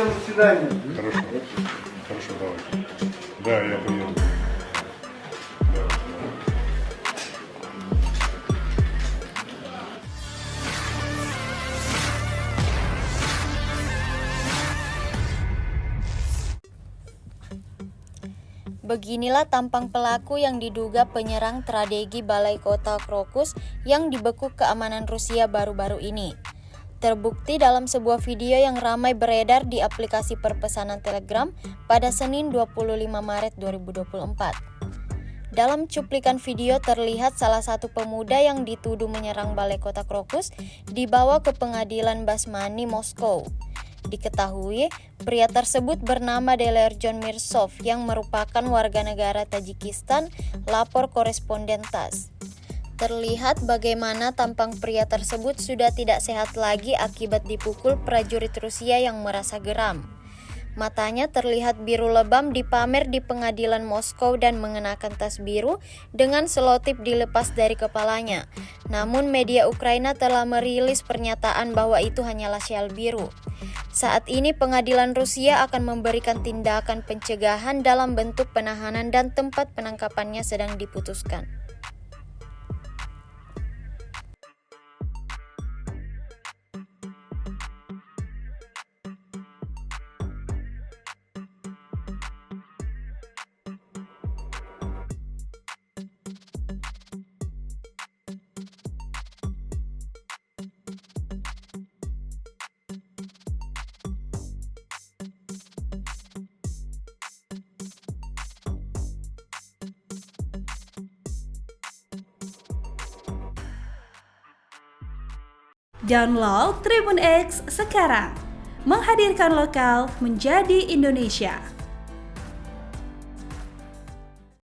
до свидания. Хорошо. Хорошо, давай. Да, я приеду. Да, да. Beginilah tampang pelaku yang diduga penyerang tragedi Balai Kota Krokus yang dibekuk keamanan Rusia baru-baru ini. Terbukti dalam sebuah video yang ramai beredar di aplikasi perpesanan Telegram pada Senin 25 Maret 2024. Dalam cuplikan video terlihat salah satu pemuda yang dituduh menyerang Balai Kota Krokus dibawa ke pengadilan Basmani, Moskow. Diketahui, pria tersebut bernama Delerjon Mirsov yang merupakan warga negara Tajikistan, lapor koresponden TASS. Terlihat bagaimana tampang pria tersebut sudah tidak sehat lagi akibat dipukul prajurit Rusia yang merasa geram. Matanya terlihat biru lebam dipamer di pengadilan Moskow dan mengenakan tas biru dengan selotip dilepas dari kepalanya. Namun media Ukraina telah merilis pernyataan bahwa itu hanyalah syal biru. Saat ini pengadilan Rusia akan memberikan tindakan pencegahan dalam bentuk penahanan dan tempat penangkapannya sedang diputuskan. Download Tribun X sekarang, menghadirkan lokal menjadi Indonesia.